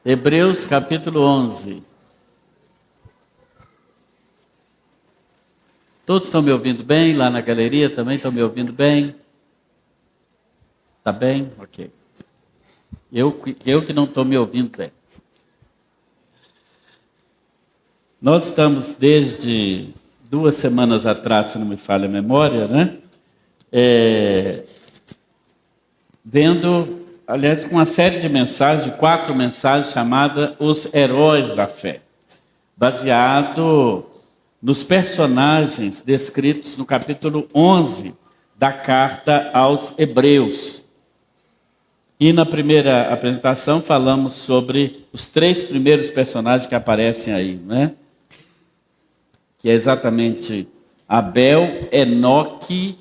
Hebreus capítulo 11. Todos estão me ouvindo bem? Lá na galeria também estão me ouvindo bem? Tá bem? Ok. Eu que não estou me ouvindo bem. Nós estamos desde 2 semanas atrás, se não me falha a memória, né? Vendo, aliás, uma série de mensagens, 4 mensagens chamadas Os Heróis da Fé, baseado nos personagens descritos no capítulo 11 da carta aos Hebreus. E na primeira apresentação falamos sobre os 3 primeiros personagens que aparecem aí, né? Que é exatamente Abel, Enoque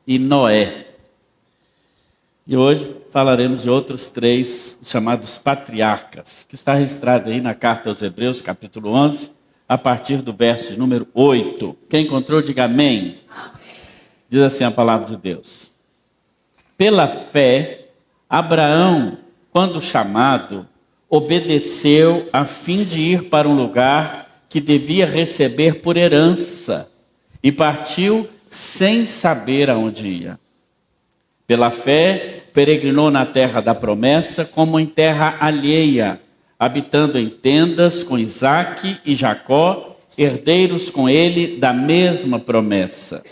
e Noé. E hoje falaremos de outros 3 chamados patriarcas, que está registrado aí na carta aos Hebreus, capítulo 11, a partir do verso de número 8. Quem encontrou, diga amém. Diz assim a palavra de Deus. Pela fé, Abraão, quando chamado, obedeceu a fim de ir para um lugar que devia receber por herança e partiu sem saber aonde ia. Pela fé, peregrinou na terra da promessa como em terra alheia, habitando em tendas com Isaque e Jacó, herdeiros com ele da mesma promessa.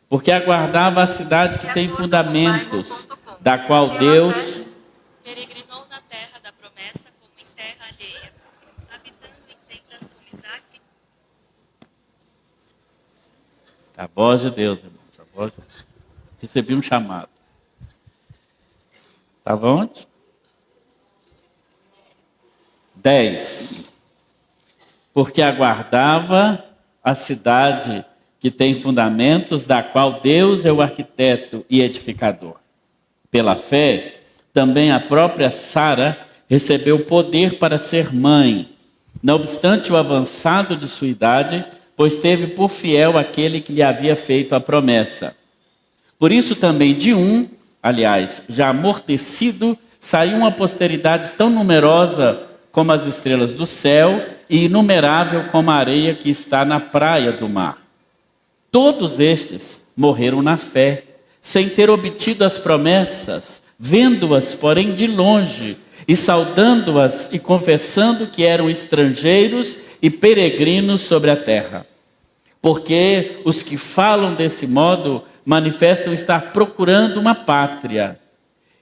Porque aguardava a cidade que tem fundamentos, da qual Deus peregrinou na terra da promessa como em terra alheia, habitando em tendas com Isaque. A voz de Deus, irmãos, a voz de Deus. Recebi um chamado. Estava onde? 10. Porque aguardava a cidade que tem fundamentos, da qual Deus é o arquiteto e edificador. Pela fé, também a própria Sara recebeu poder para ser mãe, não obstante o avançado de sua idade, pois teve por fiel aquele que lhe havia feito a promessa. Por isso também de já amortecido, saiu uma posteridade tão numerosa como as estrelas do céu e inumerável como a areia que está na praia do mar. Todos estes morreram na fé, sem ter obtido as promessas, vendo-as, porém, de longe, e saudando-as e confessando que eram estrangeiros e peregrinos sobre a terra. Porque os que falam desse modo manifestam estar procurando uma pátria.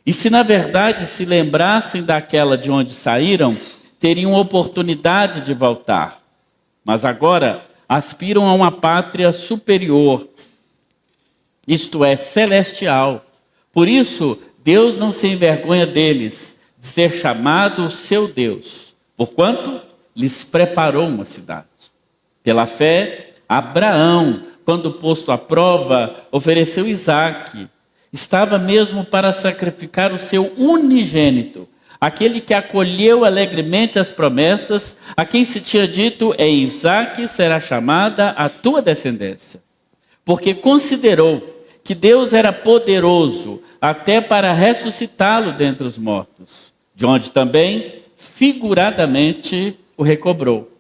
E se na verdade se lembrassem daquela de onde saíram, teriam oportunidade de voltar. Mas agora aspiram a uma pátria superior, isto é, celestial. Por isso, Deus não se envergonha deles, de ser chamado o seu Deus, porquanto lhes preparou uma cidade. Pela fé, Abraão, quando posto à prova, ofereceu Isaque. Estava mesmo para sacrificar o seu unigênito, aquele que acolheu alegremente as promessas, a quem se tinha dito, em Isaque será chamada a tua descendência. Porque considerou que Deus era poderoso até para ressuscitá-lo dentre os mortos, de onde também, figuradamente, o recobrou.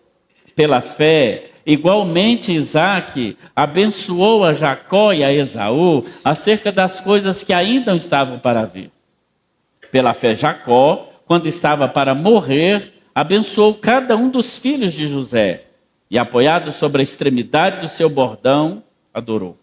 Pela fé, igualmente Isaque abençoou a Jacó e a Esaú acerca das coisas que ainda não estavam para vir. Pela fé, Jacó, quando estava para morrer, abençoou cada um dos filhos de José e, apoiado sobre a extremidade do seu bordão, adorou.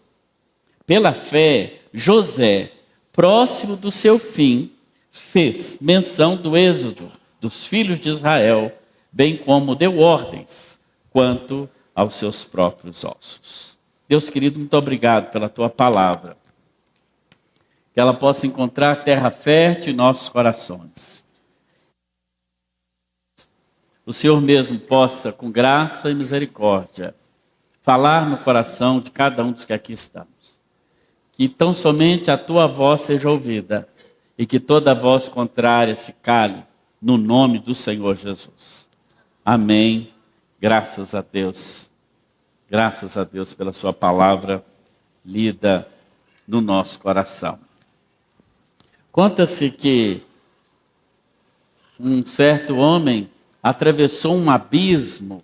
Pela fé, José, próximo do seu fim, fez menção do êxodo dos filhos de Israel, bem como deu ordens quanto aos seus próprios ossos. Deus querido, muito obrigado pela tua palavra. Que ela possa encontrar terra fértil em nossos corações. O Senhor mesmo possa, com graça e misericórdia, falar no coração de cada um dos que aqui estamos. Que tão somente a tua voz seja ouvida e que toda voz contrária se cale no nome do Senhor Jesus. Amém. Graças a Deus. Graças a Deus pela sua palavra lida no nosso coração. Conta-se que um certo homem atravessou um abismo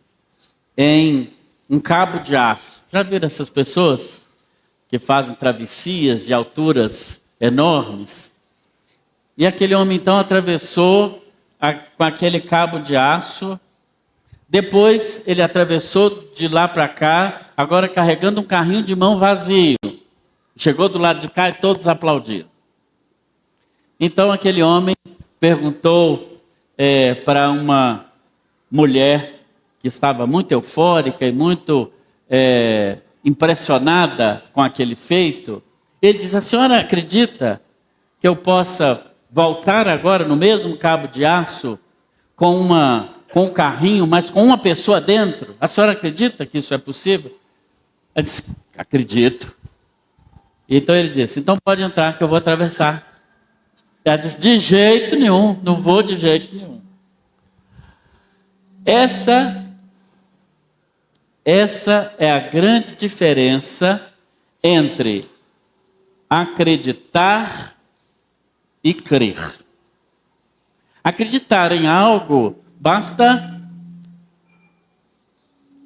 em um cabo de aço. Já viram essas pessoas que fazem travessias de alturas enormes? E aquele homem então atravessou com aquele cabo de aço. Depois ele atravessou de lá para cá, agora carregando um carrinho de mão vazio. Chegou do lado de cá e todos aplaudiram. Então aquele homem perguntou para uma mulher que estava muito eufórica e muito impressionada com aquele feito. Ele diz: a senhora acredita que eu possa voltar agora no mesmo cabo de aço com um carrinho, mas com uma pessoa dentro? A senhora acredita que isso é possível? Ela disse: acredito. Então ele disse: então pode entrar que eu vou atravessar. Ela disse: de jeito nenhum, não vou de jeito nenhum. Essa é a grande diferença entre acreditar e crer. Acreditar em algo basta.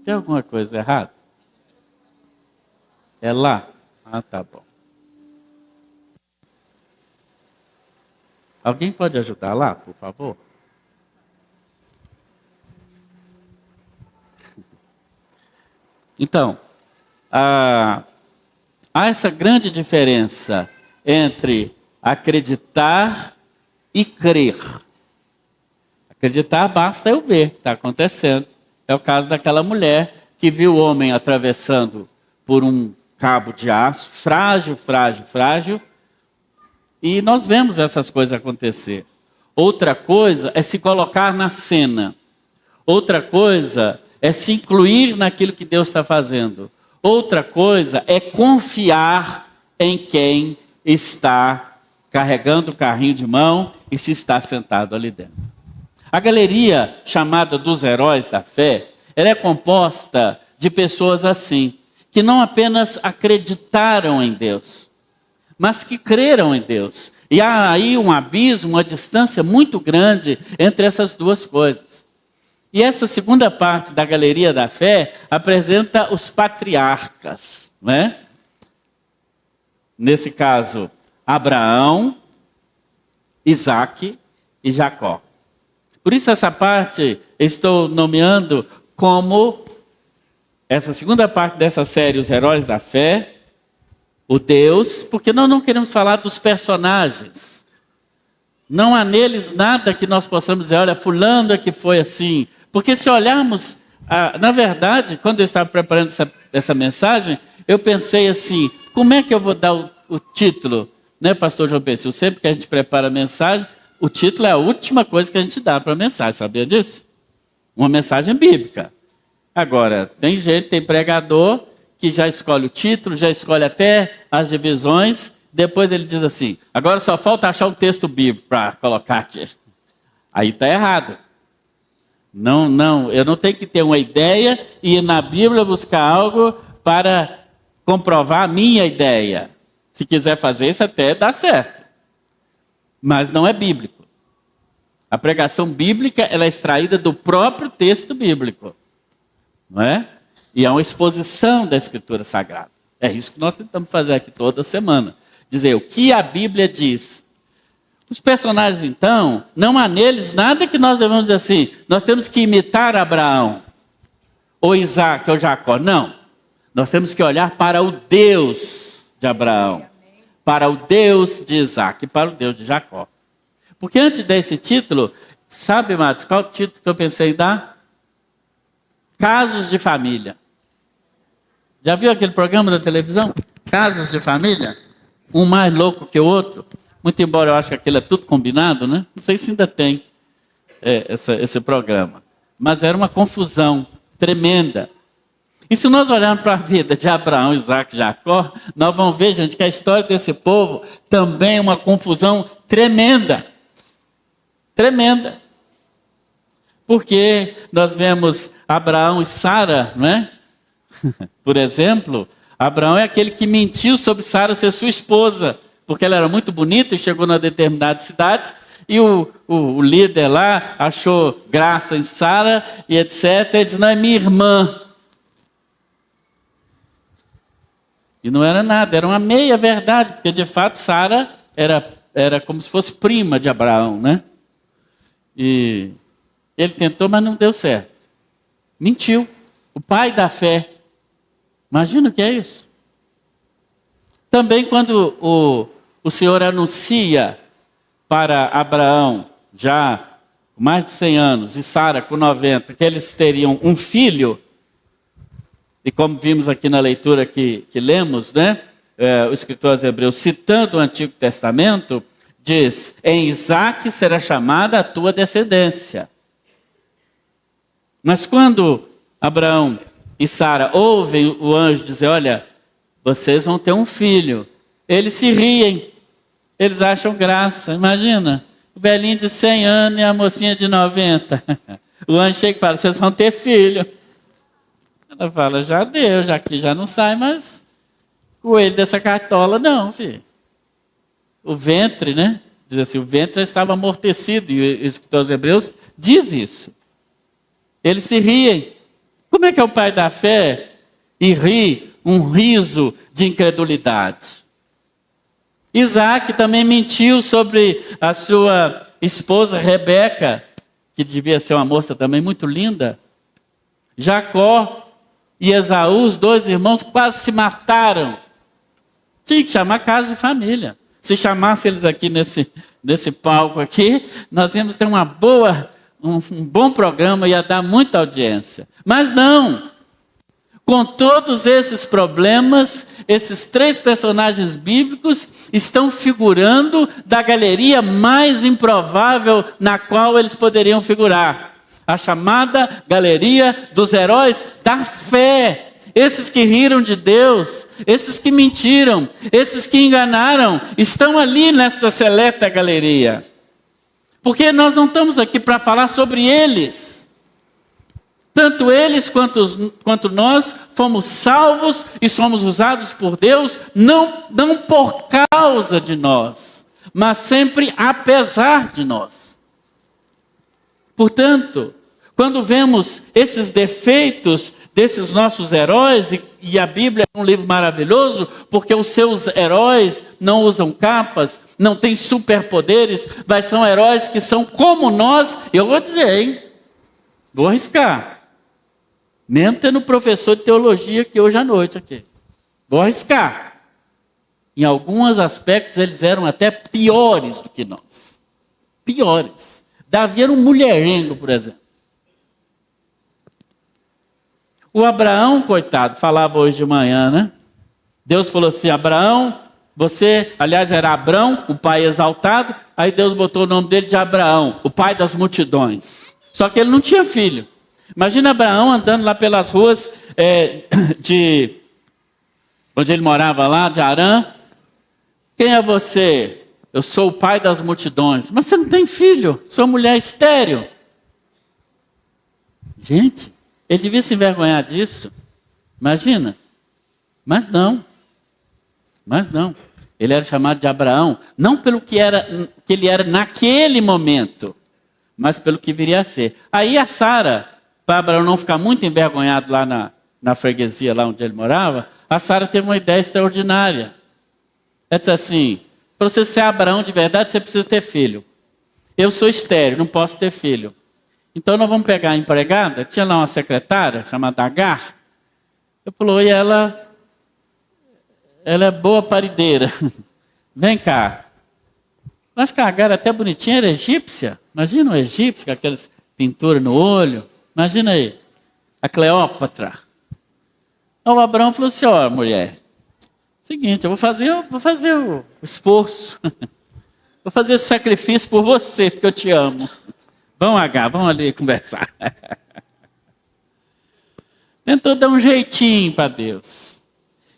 Tem alguma coisa errada? É lá? Ah, tá bom. Alguém pode ajudar lá, por favor? Então, há essa grande diferença entre acreditar e crer. Acreditar basta eu ver o que está acontecendo. É o caso daquela mulher que viu o homem atravessando por um cabo de aço, frágil, frágil, frágil, e nós vemos essas coisas acontecer. Outra coisa é se colocar na cena. Outra coisa é se incluir naquilo que Deus está fazendo. Outra coisa é confiar em quem está carregando o carrinho de mão e se está sentado ali dentro. A galeria chamada dos heróis da fé, ela é composta de pessoas assim, que não apenas acreditaram em Deus, mas que creram em Deus. E há aí um abismo, uma distância muito grande entre essas duas coisas. E essa segunda parte da galeria da fé apresenta os patriarcas, né? Nesse caso, Abraão, Isaque e Jacó. Por isso essa parte estou nomeando como essa segunda parte dessa série, os heróis da fé, o Deus, porque nós não queremos falar dos personagens. Não há neles nada que nós possamos dizer: olha, fulano é que foi assim. Porque se olharmos, na verdade, quando eu estava preparando essa mensagem, eu pensei assim: como é que eu vou dar o título? Né, pastor João Pessoa? Sempre que a gente prepara a mensagem, o título é a última coisa que a gente dá para a mensagem, sabia disso? Uma mensagem bíblica. Agora, tem gente, tem pregador que já escolhe o título, já escolhe até as divisões, depois ele diz assim: agora só falta achar um texto bíblico para colocar aqui. Aí está errado. Não, eu não tenho que ter uma ideia e ir na Bíblia buscar algo para comprovar a minha ideia. Se quiser fazer isso, até dá certo. Mas não é bíblico. A pregação bíblica, ela é extraída do próprio texto bíblico. Não é? E é uma exposição da Escritura Sagrada. É isso que nós tentamos fazer aqui toda semana. Dizer o que a Bíblia diz. Os personagens, então, não há neles nada que nós devemos dizer assim: nós temos que imitar Abraão, ou Isaque, ou Jacó. Não. Nós temos que olhar para o Deus de Abraão, para o Deus de Isaque, para o Deus de Jacó. Porque antes desse título, sabe, Matos, qual o título que eu pensei em dar? Casos de família. Já viu aquele programa da televisão? Casos de família? Um mais louco que o outro. Muito embora eu ache que aquilo é tudo combinado, né? Não sei se ainda tem esse programa. Mas era uma confusão tremenda. E se nós olharmos para a vida de Abraão, Isaque e Jacó, nós vamos ver, gente, que a história desse povo também é uma confusão tremenda. Tremenda. Porque nós vemos Abraão e Sara, não é? Por exemplo, Abraão é aquele que mentiu sobre Sara ser sua esposa, porque ela era muito bonita e chegou numa determinada cidade, E o líder lá achou graça em Sara e etc. Ele disse, não, é minha irmã. E não era nada, era uma meia verdade, porque de fato Sara era como se fosse prima de Abraão, né? E ele tentou, mas não deu certo. Mentiu. O pai da fé. Imagina o que é isso. Também quando o Senhor anuncia para Abraão, já com mais de 100 anos, e Sara com 90, que eles teriam um filho, e como vimos aqui na leitura que lemos, né? O escritor aos Hebreus, citando o Antigo Testamento, diz, em Isaque será chamada a tua descendência. Mas quando Abraão e Sara ouvem o anjo dizer, olha, vocês vão ter um filho, eles se riem, eles acham graça. Imagina, o velhinho de 100 anos e a mocinha de 90. O anjo chega e fala, vocês vão ter filho. Ela fala, já deu, já que já não sai mais coelho dessa cartola, não, filho. O ventre, né? Diz assim, o ventre já estava amortecido, e o escritor aos Hebreus diz isso. Eles se riem. Como é que é o pai da fé e ri um riso de incredulidade? Isaac também mentiu sobre a sua esposa Rebeca, que devia ser uma moça também muito linda. Jacó e Esaú, os dois irmãos, quase se mataram. Tinha que chamar casa de família. Se chamasse eles aqui nesse palco aqui, nós íamos ter um bom programa, ia dar muita audiência. Mas não. Com todos esses problemas, esses 3 personagens bíblicos estão figurando da galeria mais improvável na qual eles poderiam figurar. A chamada galeria dos heróis da fé. Esses que riram de Deus, esses que mentiram, esses que enganaram, estão ali nessa seleta galeria. Porque nós não estamos aqui para falar sobre eles. Tanto eles quanto nós fomos salvos e somos usados por Deus, não por causa de nós, mas sempre apesar de nós. Portanto, quando vemos esses defeitos desses nossos heróis, e a Bíblia é um livro maravilhoso, porque os seus heróis não usam capas, não têm superpoderes, mas são heróis que são como nós, eu vou dizer, hein? Vou arriscar. Mesmo tendo professor de teologia aqui hoje à noite aqui. Vou arriscar. Em alguns aspectos eles eram até piores do que nós. Piores. Davi era um mulherengo, por exemplo. O Abraão, coitado, falava hoje de manhã, né? Deus falou assim, Abraão, você, aliás, era Abrão, o pai exaltado, aí Deus botou o nome dele de Abraão, o pai das multidões. Só que ele não tinha filho. Imagina Abraão andando lá pelas ruas de onde ele morava lá, de Arã. Quem é você? Eu sou o pai das multidões. Mas você não tem filho, sou mulher estéril. Gente, ele devia se envergonhar disso. Imagina. Mas não. Ele era chamado de Abraão, não pelo que ele era naquele momento, mas pelo que viria a ser. Aí a Sara, para Abraão não ficar muito envergonhado lá na freguesia, lá onde ele morava, a Sara teve uma ideia extraordinária. Ela disse assim, para você ser Abraão de verdade, você precisa ter filho. Eu sou estéril, não posso ter filho. Então nós vamos pegar a empregada, tinha lá uma secretária chamada Agar. Eu falou, e ela é boa parideira. Vem cá. Acho que a Agar até bonitinha, era egípcia. Imagina um egípcio com aquelas pinturas no olho. Imagina aí, a Cleópatra. Então o Abraão falou assim, ó, mulher, seguinte, eu vou fazer o esforço. Vou fazer esse sacrifício por você, porque eu te amo. Vamos, Agar, vamos ali conversar. Tentou dar um jeitinho para Deus.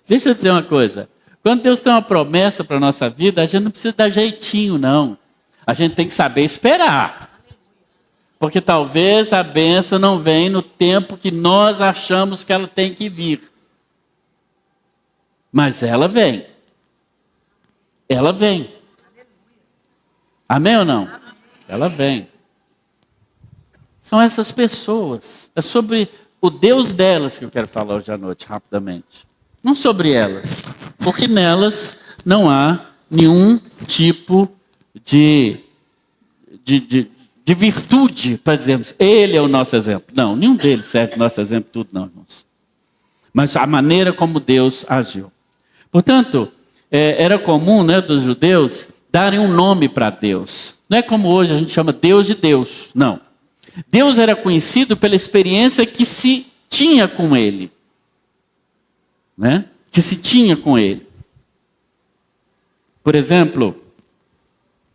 Deixa eu dizer uma coisa. Quando Deus tem uma promessa para a nossa vida, a gente não precisa dar jeitinho, não. A gente tem que saber esperar. Porque talvez a bênção não venha no tempo que nós achamos que ela tem que vir. Mas ela vem. Ela vem. Amém ou não? Ela vem. São essas pessoas. É sobre o Deus delas que eu quero falar hoje à noite, rapidamente. Não sobre elas. Porque nelas não há nenhum tipo de virtude para dizermos, ele é o nosso exemplo. Não, nenhum deles serve o nosso exemplo, tudo não, irmãos. Mas a maneira como Deus agiu. Portanto, era comum, né, dos judeus darem um nome para Deus. Não é como hoje a gente chama Deus de Deus, não. Deus era conhecido pela experiência que se tinha com ele. Né? Que se tinha com ele. Por exemplo,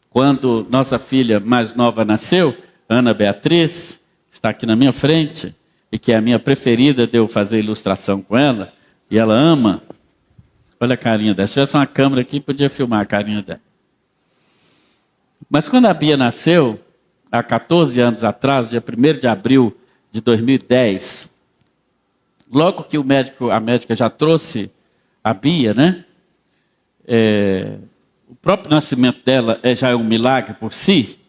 quando nossa filha mais nova nasceu, Ana Beatriz, está aqui na minha frente, e que é a minha preferida de eu fazer ilustração com ela, e ela ama. Olha a carinha dela. Se tivesse uma câmera aqui, podia filmar a carinha dela. Mas quando a Bia nasceu, há 14 anos atrás, dia 1º de abril de 2010, logo que a médica já trouxe a Bia, né? O próprio nascimento dela já é um milagre por si,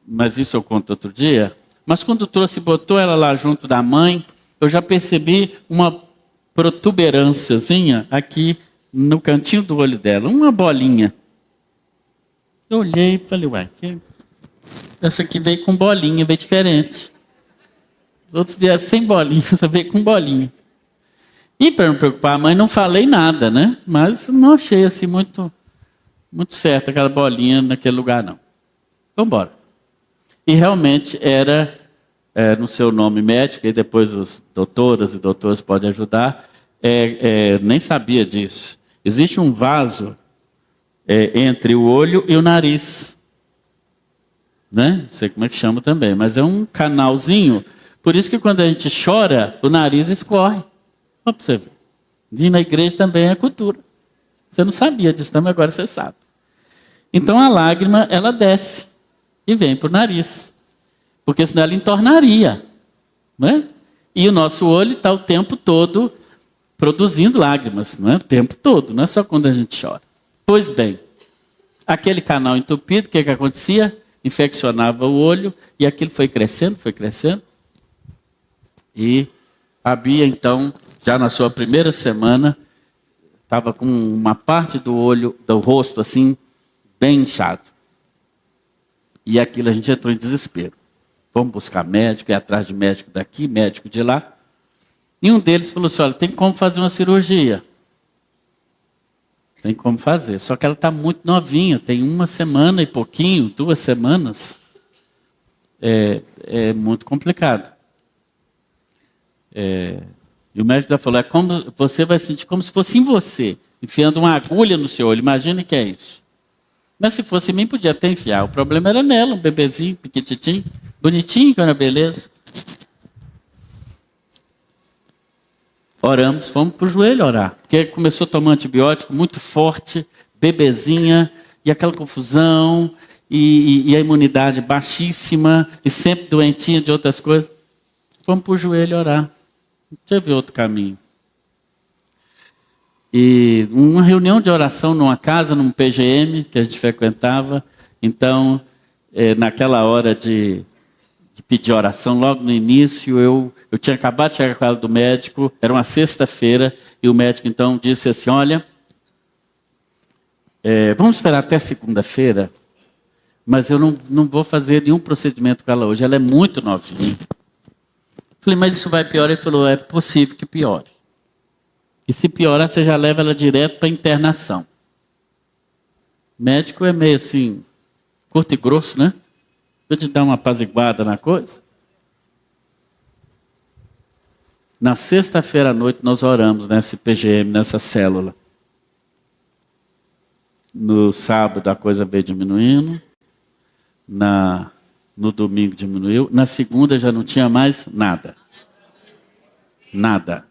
mas isso eu conto outro dia. Mas quando trouxe e botou ela lá junto da mãe, eu já percebi uma protuberânciazinha aqui no cantinho do olho dela, uma bolinha. Eu olhei e falei, ué, essa aqui veio com bolinha, veio diferente. Os outros vieram sem bolinha, essa veio com bolinha. E para não preocupar a mãe, não falei nada, né? Mas não achei assim muito certo aquela bolinha naquele lugar, não. Vamos embora. E realmente era no seu nome médico, e depois os doutoras e doutores podem ajudar, nem sabia disso. Existe um vaso entre o olho e o nariz. Né? Não sei como é que chama também, mas é um canalzinho. Por isso que quando a gente chora, o nariz escorre. Olha para você ver. E na igreja também é cultura. Você não sabia disso, mas agora você sabe. Então a lágrima, ela desce e vem para o nariz. Porque senão ela entornaria. Né? E o nosso olho está o tempo todo produzindo lágrimas. Não é? O tempo todo, não é só quando a gente chora. Pois bem, aquele canal entupido, o que acontecia? Infeccionava o olho e aquilo foi crescendo. E a Bia, então, já na sua primeira semana, estava com uma parte do olho, do rosto, assim, bem inchado. E aquilo a gente entrou em desespero. Vamos buscar médico, ir atrás de médico daqui, médico de lá. E um deles falou assim, olha, tem como fazer uma cirurgia. Tem como fazer. Só que ela está muito novinha, tem 1 semana e pouquinho, 2 semanas. É muito complicado. E o médico falou, como você vai sentir como se fosse em você, enfiando uma agulha no seu olho. Imagine que é isso. Mas se fosse em mim, podia até enfiar. O problema era nela, um bebezinho, pequititinho, bonitinho, que era beleza. Oramos, fomos para o joelho orar. Porque começou a tomar antibiótico muito forte, bebezinha, e aquela confusão, e a imunidade baixíssima, e sempre doentinha de outras coisas. Fomos para o joelho orar. Não teve outro caminho. E uma reunião de oração numa casa, num PGM, que a gente frequentava. Então, naquela hora de pedir oração, logo no início, eu tinha acabado de chegar com ela do médico, era uma sexta-feira, e o médico então disse assim, olha, vamos esperar até segunda-feira, mas eu não vou fazer nenhum procedimento com ela hoje, ela é muito novinha. Falei, mas isso vai piorar? Ele falou, é possível que piore. E se piorar, você já leva ela direto para internação. O médico é meio assim, curto e grosso, né? Deixa eu te dar uma apaziguada na coisa. Na sexta-feira à noite nós oramos nessa PGM, nessa célula. No sábado a coisa veio diminuindo. No domingo diminuiu. Na segunda já não tinha mais nada. Nada.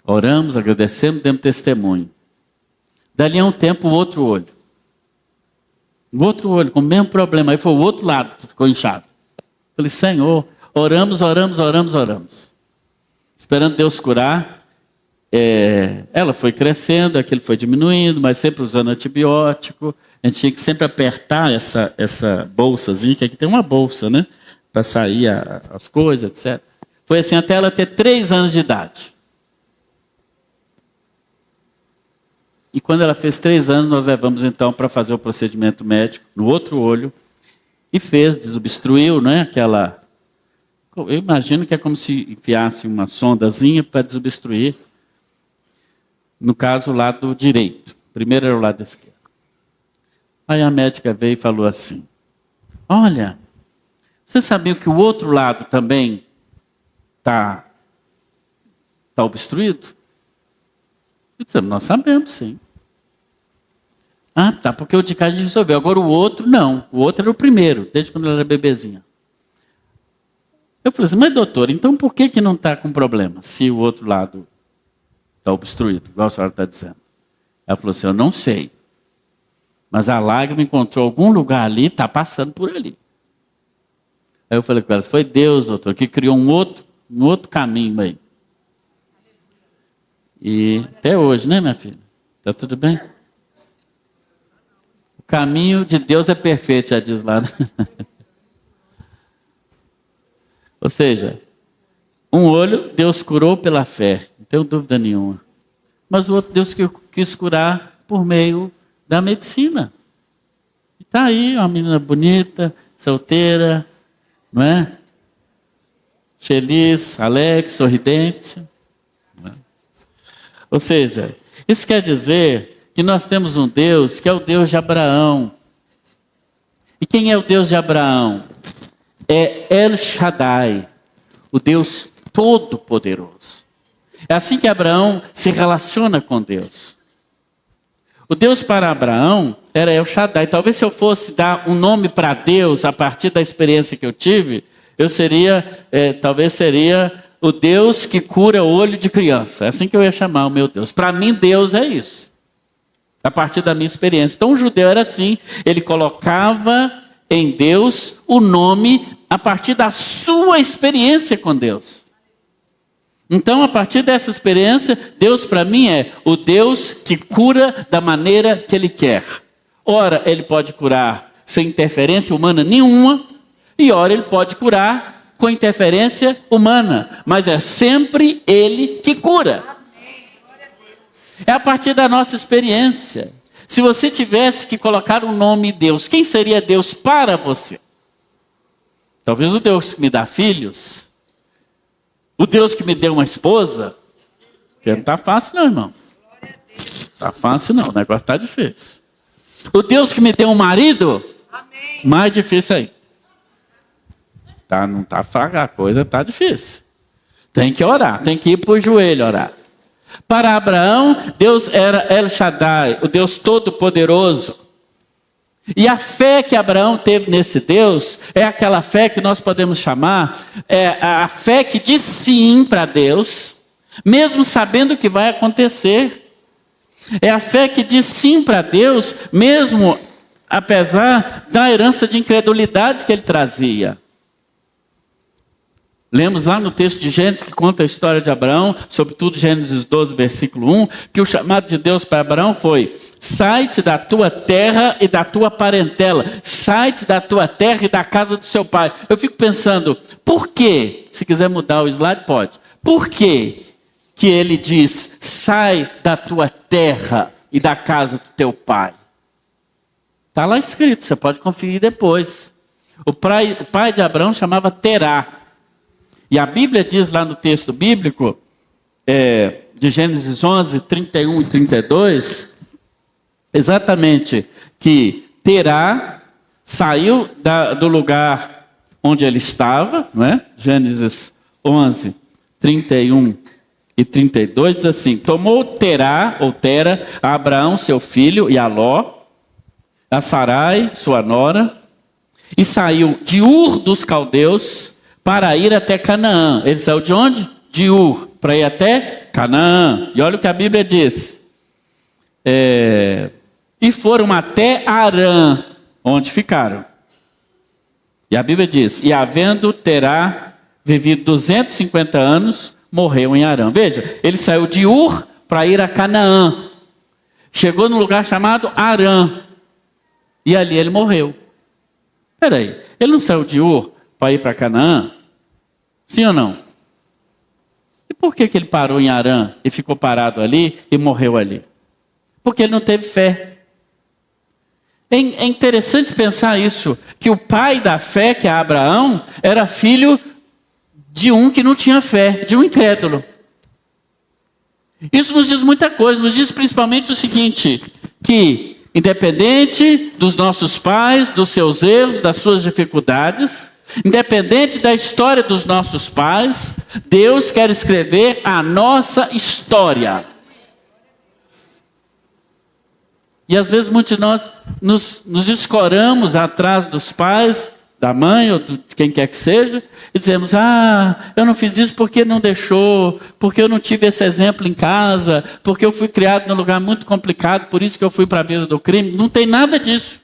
Oramos, agradecemos, demos testemunho. Dali a um tempo, o outro olho. O outro olho, com o mesmo problema. Aí foi o outro lado que ficou inchado. Falei, Senhor, oramos. Esperando Deus curar. Ela foi crescendo, aquilo foi diminuindo, mas sempre usando antibiótico. A gente tinha que sempre apertar essa bolsazinha, que aqui tem uma bolsa, né? Para sair as coisas, etc. Foi assim até ela ter 3 anos de idade. E quando ela fez 3 anos, nós levamos então para fazer o procedimento médico no outro olho. E fez, desobstruiu, né? Aquela... Eu imagino que é como se enfiasse uma sondazinha para desobstruir. No caso, o lado direito. Primeiro era o lado esquerdo. Aí a médica veio e falou assim: olha, você sabia que o outro lado também está obstruído? Eu disse: nós sabemos, sim. Ah, tá, porque o de cá a gente resolveu. Agora o outro, não. O outro era o primeiro, desde quando ela era bebezinha. Eu falei assim: mas doutor, então por que não está com problema, se o outro lado está obstruído, igual a senhora está dizendo? Ela falou assim: eu não sei. Mas a lágrima encontrou algum lugar ali, está passando por ali. Aí eu falei com ela: foi Deus, doutor, que criou um outro caminho aí. E até hoje, né, minha filha? Está tudo bem? O caminho de Deus é perfeito, já diz lá. Né? Ou seja, um olho Deus curou pela fé, não tenho dúvida nenhuma. Mas o outro Deus quis curar por meio da medicina. E está aí uma menina bonita, solteira, não é? Feliz, alegre, sorridente. Não é? Ou seja, isso quer dizer que nós temos um Deus que é o Deus de Abraão. E quem é o Deus de Abraão? É El Shaddai, o Deus Todo-Poderoso. É assim que Abraão se relaciona com Deus. O Deus para Abraão era El Shaddai. Talvez se eu fosse dar um nome para Deus a partir da experiência que eu tive, talvez seria o Deus que cura o olho de criança. É assim que eu ia chamar o meu Deus. Para mim, Deus é isso. A partir da minha experiência. Então o judeu era assim, ele colocava em Deus o nome a partir da sua experiência com Deus. Então, a partir dessa experiência, Deus para mim é o Deus que cura da maneira que Ele quer. Ora, Ele pode curar sem interferência humana nenhuma, e ora, Ele pode curar com interferência humana. Mas é sempre Ele que cura. É a partir da nossa experiência. Se você tivesse que colocar um nome Deus, quem seria Deus para você? Talvez o Deus que me dá filhos, o Deus que me deu uma esposa, que não está fácil não, irmão. Está fácil não, o negócio está difícil. O Deus que me deu um marido, mais difícil aí. Não está fraca, a coisa está difícil. Tem que orar, tem que ir para o joelho orar. Para Abraão, Deus era El Shaddai, o Deus Todo-Poderoso. E a fé que Abraão teve nesse Deus é aquela fé que nós podemos chamar a fé que diz sim para Deus, mesmo sabendo o que vai acontecer. É a fé que diz sim para Deus, mesmo apesar da herança de incredulidade que ele trazia. Lemos lá no texto de Gênesis, que conta a história de Abraão, sobretudo Gênesis 12, versículo 1, que o chamado de Deus para Abraão foi: sai-te da tua terra e da tua parentela, sai-te da tua terra e da casa do seu pai. Eu fico pensando, por quê? Se quiser mudar o slide, pode. Por quê que ele diz, sai da tua terra e da casa do teu pai? Está lá escrito, você pode conferir depois. O pai de Abraão chamava Terá. E a Bíblia diz lá no texto bíblico, de Gênesis 11, 31 e 32, exatamente que Terá saiu do lugar onde ele estava, não é? Gênesis 11, 31 e 32, diz assim: tomou Terá, ou Tera, a Abraão, seu filho, e a Ló, a Sarai, sua nora, e saiu de Ur dos caldeus, para ir até Canaã. Ele saiu de onde? De Ur, para ir até Canaã. E olha o que a Bíblia diz. E foram até Harã, onde ficaram. E a Bíblia diz, e havendo Terá vivido 250 anos, morreu em Harã. Veja, ele saiu de Ur para ir a Canaã. Chegou num lugar chamado Harã. E ali ele morreu. Peraí, ele não saiu de Ur para ir para Canaã? Sim ou não? E por que ele parou em Harã e ficou parado ali e morreu ali? Porque ele não teve fé. É interessante pensar isso, que o pai da fé, que é Abraão, era filho de um que não tinha fé, de um incrédulo. Isso nos diz muita coisa, nos diz principalmente o seguinte, que independente dos nossos pais, dos seus erros, das suas dificuldades, independente da história dos nossos pais, Deus quer escrever a nossa história. E às vezes muitos de nós nos escoramos atrás dos pais, da mãe ou de quem quer que seja, e dizemos, eu não fiz isso porque não deixou, porque eu não tive esse exemplo em casa, porque eu fui criado num lugar muito complicado, por isso que eu fui para a vida do crime. Não tem nada disso.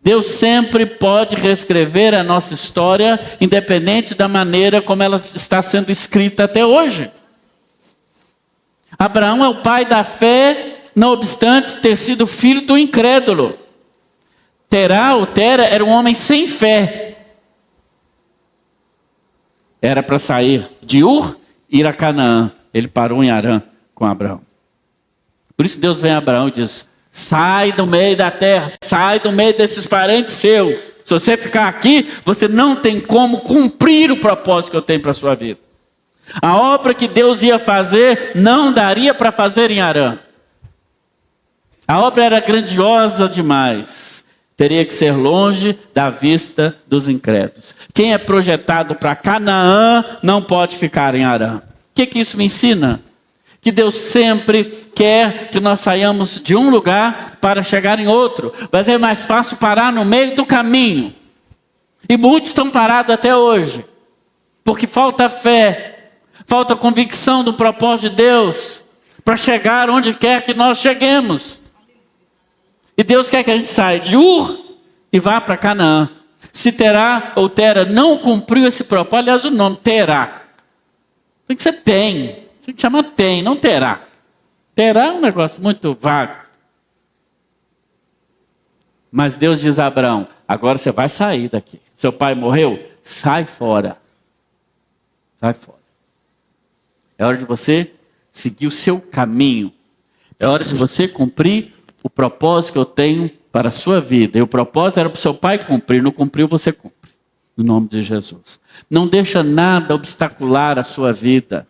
Deus sempre pode reescrever a nossa história, independente da maneira como ela está sendo escrita até hoje. Abraão é o pai da fé, não obstante ter sido filho do incrédulo. Tera era um homem sem fé. Era para sair de Ur e ir a Canaã. Ele parou em Harã com Abraão. Por isso Deus vem a Abraão e diz, sai do meio da terra, sai do meio desses parentes seus. Se você ficar aqui, você não tem como cumprir o propósito que eu tenho para a sua vida. A obra que Deus ia fazer, não daria para fazer em Harã. A obra era grandiosa demais. Teria que ser longe da vista dos incrédulos. Quem é projetado para Canaã não pode ficar em Harã. O que isso me ensina? Que Deus sempre quer que nós saiamos de um lugar para chegar em outro. Mas é mais fácil parar no meio do caminho. E muitos estão parados até hoje. Porque falta fé, falta convicção do propósito de Deus para chegar onde quer que nós cheguemos. E Deus quer que a gente saia de Ur e vá para Canaã. Se Terá ou Tera não cumpriu esse propósito, aliás, o nome Terá, tem que ser tem que chamar tem, não Terá. Terá é um negócio muito vago. Mas Deus diz a Abraão, agora você vai sair daqui. Seu pai morreu? Sai fora. Sai fora. É hora de você seguir o seu caminho. É hora de você cumprir o propósito que eu tenho para a sua vida. E o propósito era para o seu pai cumprir. Não cumpriu, você cumpre. No nome de Jesus. Não deixa nada obstacular a sua vida.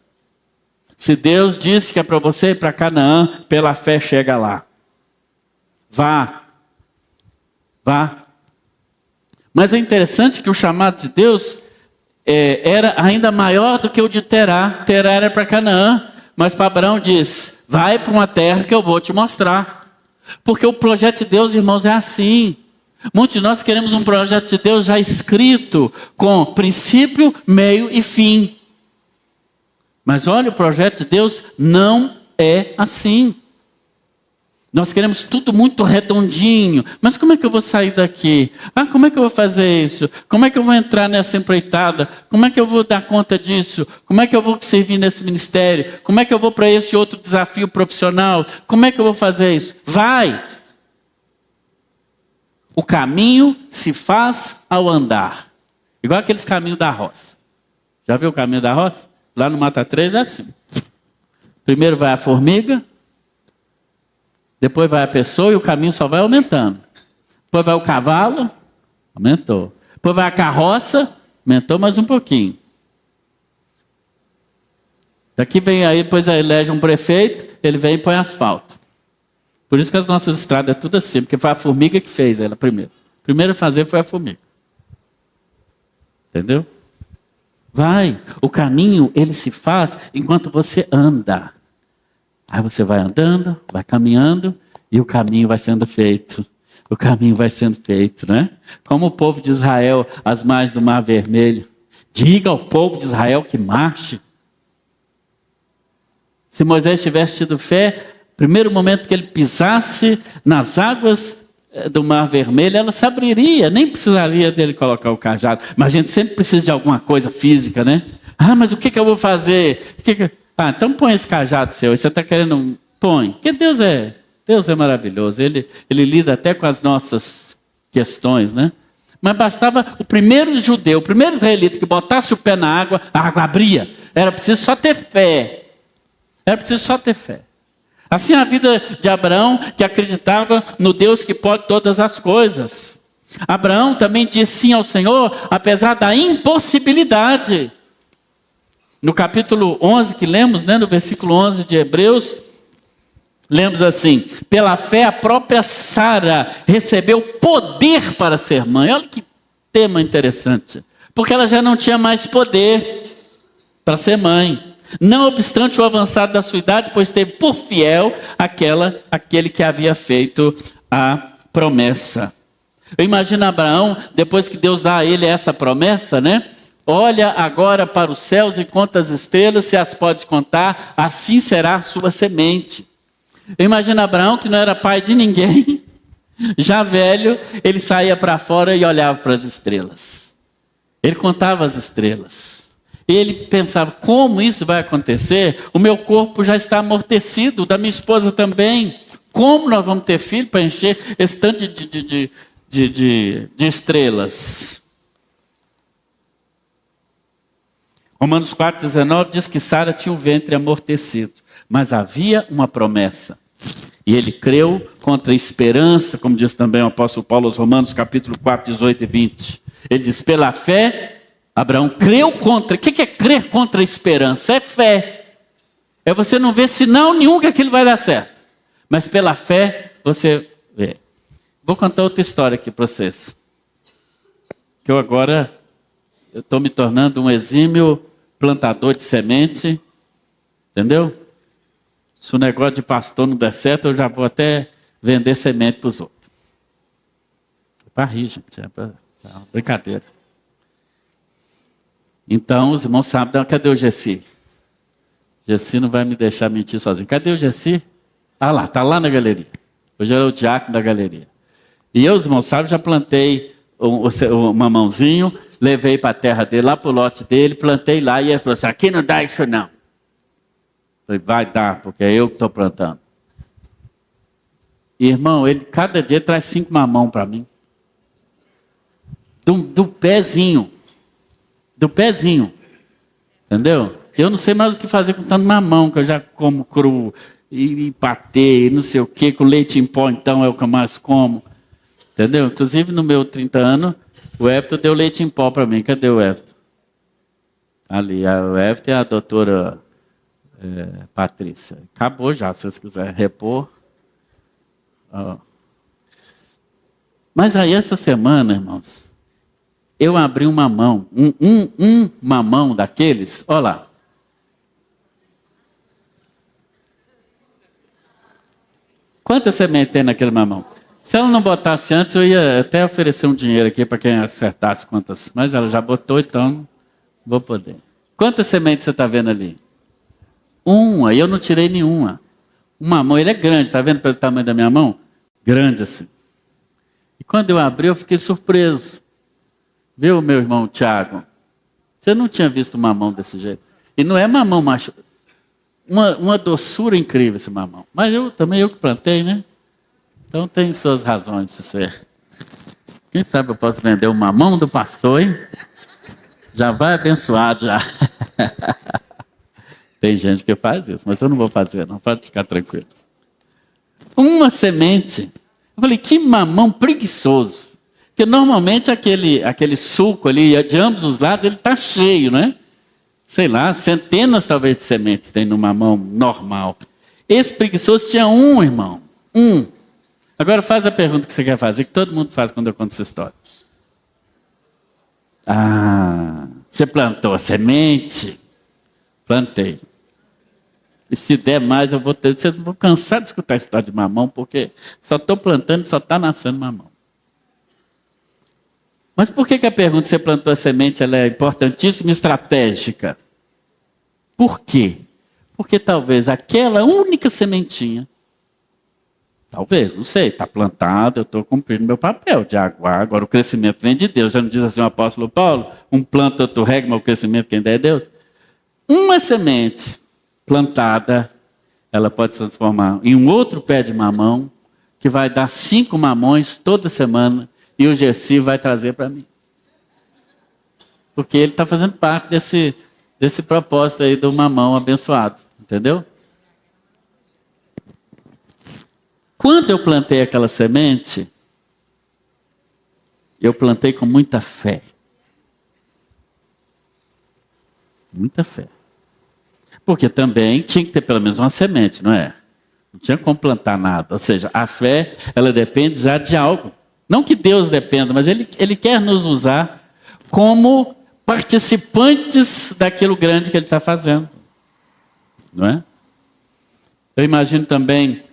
Se Deus disse que é para você ir para Canaã, pela fé chega lá. Vá. Vá. Mas é interessante que o chamado de Deus era ainda maior do que o de Terá. Terá era para Canaã. Mas para Abraão diz, vai para uma terra que eu vou te mostrar. Porque o projeto de Deus, irmãos, é assim. Muitos de nós queremos um projeto de Deus já escrito, com princípio, meio e fim. Mas olha, o projeto de Deus não é assim. Nós queremos tudo muito redondinho. Mas como é que eu vou sair daqui? Como é que eu vou fazer isso? Como é que eu vou entrar nessa empreitada? Como é que eu vou dar conta disso? Como é que eu vou servir nesse ministério? Como é que eu vou para esse outro desafio profissional? Como é que eu vou fazer isso? Vai! O caminho se faz ao andar. Igual aqueles caminhos da roça. Já viu o caminho da roça? Lá no Mata 3 é assim. Primeiro vai a formiga. Depois vai a pessoa e o caminho só vai aumentando. Depois vai o cavalo, aumentou. Depois vai a carroça, aumentou mais um pouquinho. Daqui vem aí, depois elege um prefeito, ele vem e põe asfalto. Por isso que as nossas estradas é tudo assim, porque foi a formiga que fez ela primeiro. Primeiro a fazer foi a formiga. Entendeu? Vai, o caminho ele se faz enquanto você anda. Aí você vai andando, vai caminhando e o caminho vai sendo feito. O caminho vai sendo feito, né? Como o povo de Israel, às margens do Mar Vermelho. Diga ao povo de Israel que marche. Se Moisés tivesse tido fé, primeiro momento que ele pisasse nas águas do Mar Vermelho, ela se abriria, nem precisaria dele colocar o cajado. Mas a gente sempre precisa de alguma coisa física, né? Mas o que eu vou fazer? Então põe esse cajado seu. Você está querendo... Põe. Porque Deus é Deus é maravilhoso, ele lida até com as nossas questões, né? Mas bastava o primeiro judeu, o primeiro israelita que botasse o pé na água, a água abria. Era preciso só ter fé. Era preciso só ter fé. Assim a vida de Abraão, que acreditava no Deus que pode todas as coisas. Abraão também disse sim ao Senhor, apesar da impossibilidade. No capítulo 11 que lemos, né, no versículo 11 de Hebreus, lemos assim: pela fé a própria Sara recebeu poder para ser mãe. Olha que tema interessante. Porque ela já não tinha mais poder para ser mãe. Não obstante o avançado da sua idade, pois teve por fiel aquele que havia feito a promessa. Eu imagino Abraão, depois que Deus dá a ele essa promessa, né? Olha agora para os céus e conta as estrelas, se as pode contar, assim será a sua semente. Eu imagino Abraão, que não era pai de ninguém, já velho, ele saía para fora e olhava para as estrelas. Ele contava as estrelas. Ele pensava, como isso vai acontecer? O meu corpo já está amortecido, o da minha esposa também. Como nós vamos ter filho para encher esse tanto de estrelas? Romanos 4,19 diz que Sara tinha o ventre amortecido, mas havia uma promessa. E ele creu contra a esperança, como diz também o apóstolo Paulo aos Romanos, capítulo 4, 18 e 20. Ele diz, pela fé, Abraão creu contra. O que é crer contra a esperança? É fé. É você não ver sinal nenhum que aquilo vai dar certo. Mas pela fé, você vê. Vou contar outra história aqui para vocês. Que eu agora estou me tornando um exímio plantador de semente. Entendeu? Se o negócio de pastor não der certo, eu já vou até vender semente para os outros. É para rir, gente. É uma brincadeira. Então, os irmãos sabem, cadê o Gessi? Gessi não vai me deixar mentir sozinho. Cadê o Gessi? Ah lá, está lá na galeria. Hoje ele é o diácono da galeria. E eu, os irmãos sabem, já plantei um mamãozinho, levei para a terra dele, lá para o lote dele, plantei lá e ele falou assim, aqui não dá isso não. Falei, vai dar, porque é eu que estou plantando. E, irmão, ele cada dia traz 5 mamão para mim. Do pezinho. Do pezinho. Entendeu? Eu não sei mais o que fazer com tanto mamão, que eu já como cru, e patê, e não sei o que, com leite em pó, então é o que eu mais como. Entendeu? Inclusive, no meu 30 anos, o Everton deu leite em pó para mim. Cadê o Everton? Ali, o Everton é a doutora Patrícia. Acabou já, se vocês quiserem repor. Mas aí, essa semana, irmãos, eu abri um mamão, um mamão daqueles, olha lá. Quanta semente tem naquele mamão? Se ela não botasse antes, eu ia até oferecer um dinheiro aqui para quem acertasse quantas. Mas ela já botou, então vou poder. Quantas sementes você está vendo ali? Uma, e eu não tirei nenhuma. O mamão, ele é grande, está vendo pelo tamanho da minha mão? Grande assim. E quando eu abri, eu fiquei surpreso. Viu, meu irmão Tiago? Você não tinha visto mamão desse jeito. E não é mamão macho. Uma doçura incrível esse mamão. Mas também eu que plantei, né? Então tem suas razões de ser. Quem sabe eu posso vender o mamão do pastor, hein? Já vai abençoado, já. Tem gente que faz isso, mas eu não vou fazer, não. Pode ficar tranquilo. Uma semente. Eu falei, que mamão preguiçoso. Porque normalmente aquele suco ali, de ambos os lados, ele está cheio, né? Sei lá, centenas talvez de sementes tem no mamão normal. Esse preguiçoso tinha um, irmão. Um. Agora faz a pergunta que você quer fazer, que todo mundo faz quando eu conto essa história. Ah, você plantou a semente? Plantei. E se der mais, eu vou ter. Vocês vão cansar de escutar a história de mamão, porque só estou plantando e só está nascendo mamão. Mas por que a pergunta se você plantou a semente ela é importantíssima e estratégica? Por quê? Porque talvez aquela única sementinha, talvez, não sei, está plantada, eu estou cumprindo meu papel de aguar, agora o crescimento vem de Deus. Já não diz assim o apóstolo Paulo, um planta, outro rega, mas o crescimento quem dá é Deus. Uma semente plantada ela pode se transformar em um outro pé de mamão, que vai dar 5 mamões toda semana, e o Gessi vai trazer para mim. Porque ele está fazendo parte desse propósito aí do mamão abençoado, entendeu? Quando eu plantei aquela semente, eu plantei com muita fé. Muita fé. Porque também tinha que ter pelo menos uma semente, não é? Não tinha como plantar nada. Ou seja, a fé, ela depende já de algo. Não que Deus dependa, mas Ele quer nos usar como participantes daquilo grande que Ele está fazendo. Não é? Eu imagino também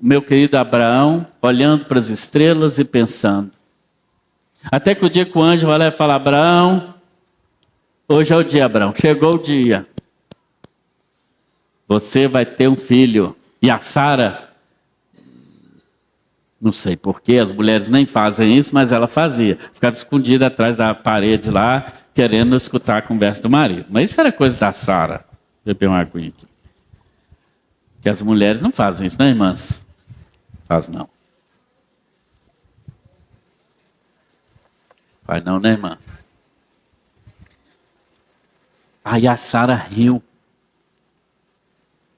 o meu querido Abraão olhando para as estrelas e pensando. Até que o dia que o anjo vai lá e fala: Abraão, hoje é o dia, Abraão, chegou o dia. Você vai ter um filho. E a Sara, não sei porquê, as mulheres nem fazem isso, mas ela fazia. Ficava escondida atrás da parede lá, querendo escutar a conversa do marido. Mas isso era coisa da Sara. Beber uma aguinha aqui. Porque as mulheres não fazem isso, né, irmãs? Faz não. Faz não, né, irmã? Aí a Sara riu.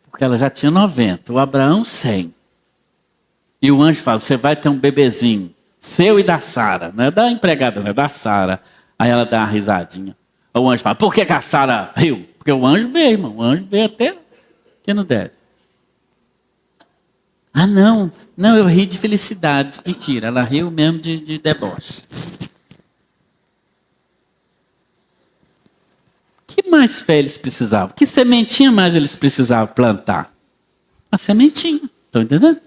Porque ela já tinha 90, o Abraão 100. E o anjo fala: você vai ter um bebezinho, seu e da Sara. Não é da empregada, não é da Sara. Aí ela dá uma risadinha. O anjo fala: por que a Sara riu? Porque o anjo veio, irmão. O anjo veio até que não deve. Ah, não, eu ri de felicidade. Mentira, ela riu mesmo de deboche. Que mais fé eles precisavam? Que sementinha mais eles precisavam plantar? A sementinha, estão entendendo?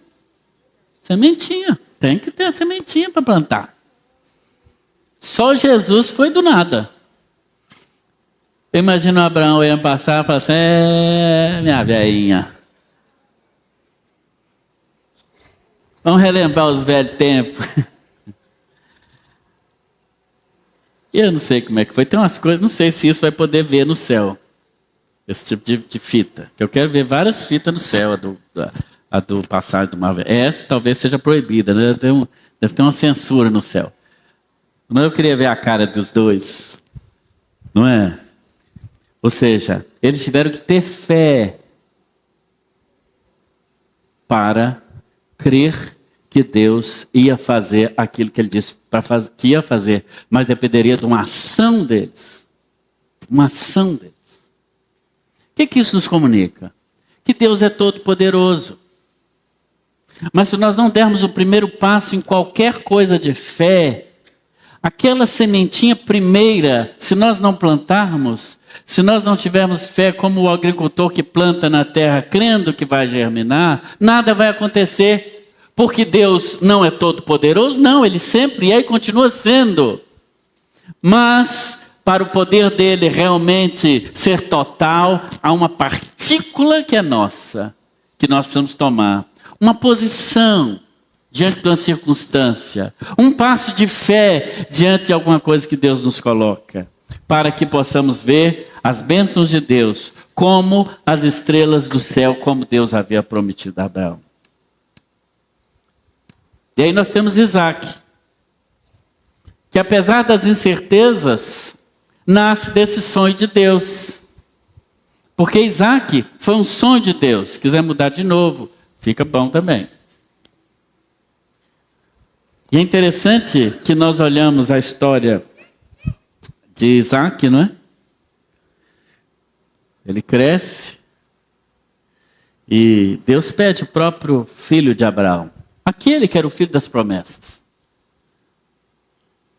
Sementinha, tem que ter a sementinha para plantar. Só Jesus foi do nada. Imagina o Abraão ia passar e falar assim: minha velhinha, vamos relembrar os velhos tempos. E eu não sei como é que foi. Tem umas coisas, não sei se isso vai poder ver no céu. Esse tipo de fita. Eu quero ver várias fitas no céu. A do passagem do mar. Essa talvez seja proibida, né? Deve ter uma censura no céu. Mas eu queria ver a cara dos dois. Não é? Ou seja, eles tiveram que ter fé para crer que Deus ia fazer aquilo que Ele disse que ia fazer, mas dependeria de uma ação deles. Uma ação deles. O que isso nos comunica? Que Deus é todo poderoso. Mas se nós não dermos o primeiro passo em qualquer coisa de fé, aquela sementinha primeira, se nós não plantarmos, se nós não tivermos fé como o agricultor que planta na terra, crendo que vai germinar, nada vai acontecer. Porque Deus não é todo poderoso? Não, Ele sempre é e continua sendo. Mas, para o poder dele realmente ser total, há uma partícula que é nossa, que nós precisamos tomar. Uma posição diante de uma circunstância. Um passo de fé diante de alguma coisa que Deus nos coloca. Para que possamos ver as bênçãos de Deus, como as estrelas do céu, como Deus havia prometido a Abraão. E aí nós temos Isaac, que apesar das incertezas, nasce desse sonho de Deus. Porque Isaac foi um sonho de Deus. Se quiser mudar de novo, fica bom também. E é interessante que nós olhamos a história de Isaac, não é? Ele cresce e Deus pede o próprio filho de Abraão. Aquele que era o filho das promessas.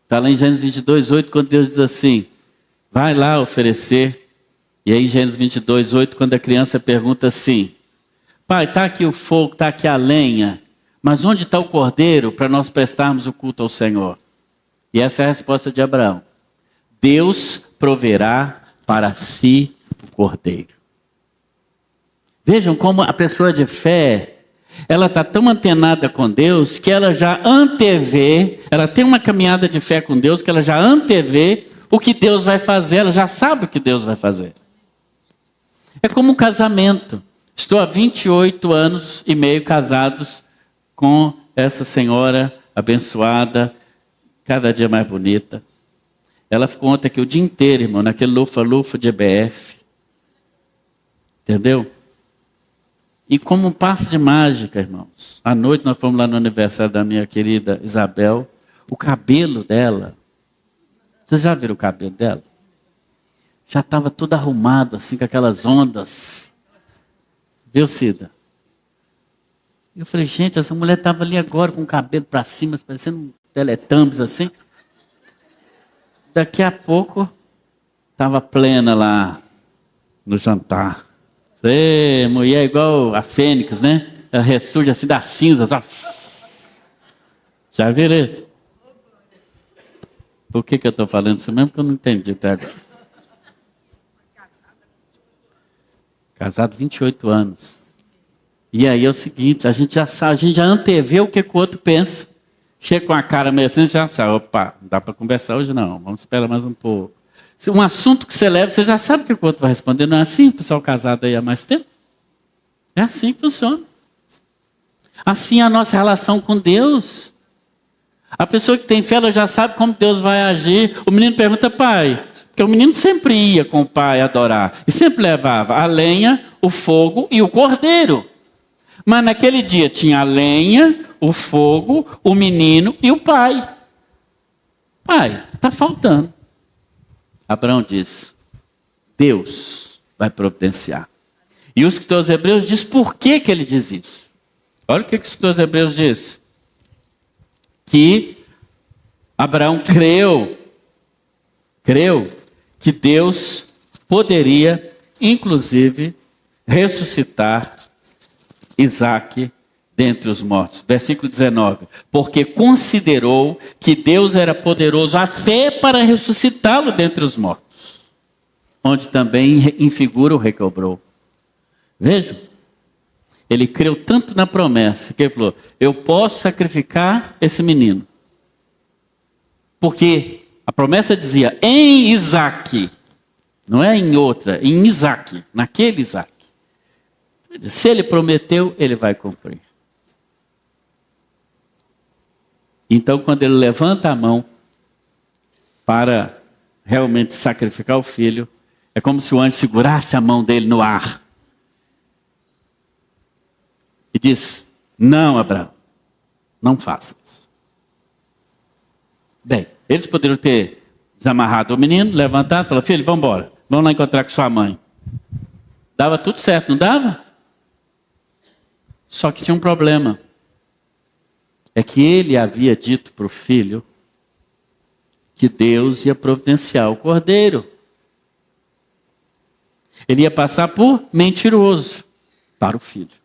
Está lá em Gênesis 22, 8, quando Deus diz assim: vai lá oferecer. E aí em Gênesis 22, 8, quando a criança pergunta assim: pai, está aqui o fogo, está aqui a lenha, mas onde está o cordeiro para nós prestarmos o culto ao Senhor? E essa é a resposta de Abraão: Deus proverá para si o cordeiro. Vejam como a pessoa de fé, ela está tão antenada com Deus que ela já antevê, ela tem uma caminhada de fé com Deus que ela já antevê o que Deus vai fazer, ela já sabe o que Deus vai fazer. É como um casamento. Estou há 28 anos e meio casados com essa senhora abençoada, cada dia mais bonita. Ela ficou ontem aqui o dia inteiro, irmão, naquele lufa-lufa de EBF. Entendeu? E como um passe de mágica, irmãos. À noite nós fomos lá no aniversário da minha querida Isabel. O cabelo dela, vocês já viram o cabelo dela? Já estava todo arrumado, assim, com aquelas ondas. Viu, Cida? Eu falei, gente, essa mulher estava ali agora com o cabelo para cima, parecendo um Teletubbies, assim. Daqui a pouco, estava plena lá no jantar. Ei, mulher igual a Fênix, né? Ela ressurge assim das cinzas. Ó. Já viram isso? Por que eu estou falando isso mesmo? Porque eu não entendi até agora. Casado 28 anos. E aí é o seguinte, a gente já sabe, a gente já antevê o que o outro pensa. Chega com a cara meio assim, já sabe, opa, não dá para conversar hoje não, vamos esperar mais um pouco. Um assunto que você leva, você já sabe o que o outro vai responder. Não é assim, o pessoal casado aí há mais tempo? É assim que funciona. Assim é a nossa relação com Deus. A pessoa que tem fé, ela já sabe como Deus vai agir. O menino pergunta, pai, porque o menino sempre ia com o pai adorar. E sempre levava a lenha, o fogo e o cordeiro. Mas naquele dia tinha a lenha, o fogo, o menino e o pai. Pai, está faltando. Abraão diz, Deus vai providenciar. E o escritor aos Hebreus diz por que ele diz isso. Olha o que o escritor aos Hebreus diz. Que Abraão creu que Deus poderia, inclusive, ressuscitar Isaque dentre os mortos. Versículo 19. Porque considerou que Deus era poderoso até para ressuscitá-lo dentre os mortos. Onde também em figura o recobrou. Vejam. Ele creu tanto na promessa que ele falou, eu posso sacrificar esse menino. Porque a promessa dizia, em Isaque. Não é em outra, em Isaque. Naquele Isaque. Se ele prometeu, ele vai cumprir. Então, quando ele levanta a mão para realmente sacrificar o filho, é como se o anjo segurasse a mão dele no ar. E diz, não, Abraão, não faça isso. Bem, eles poderiam ter desamarrado o menino, levantado e falado, filho, vamos embora, vamos lá encontrar com sua mãe. Dava tudo certo, não dava? Só que tinha um problema. É que ele havia dito para o filho que Deus ia providenciar o cordeiro. Ele ia passar por mentiroso para o filho.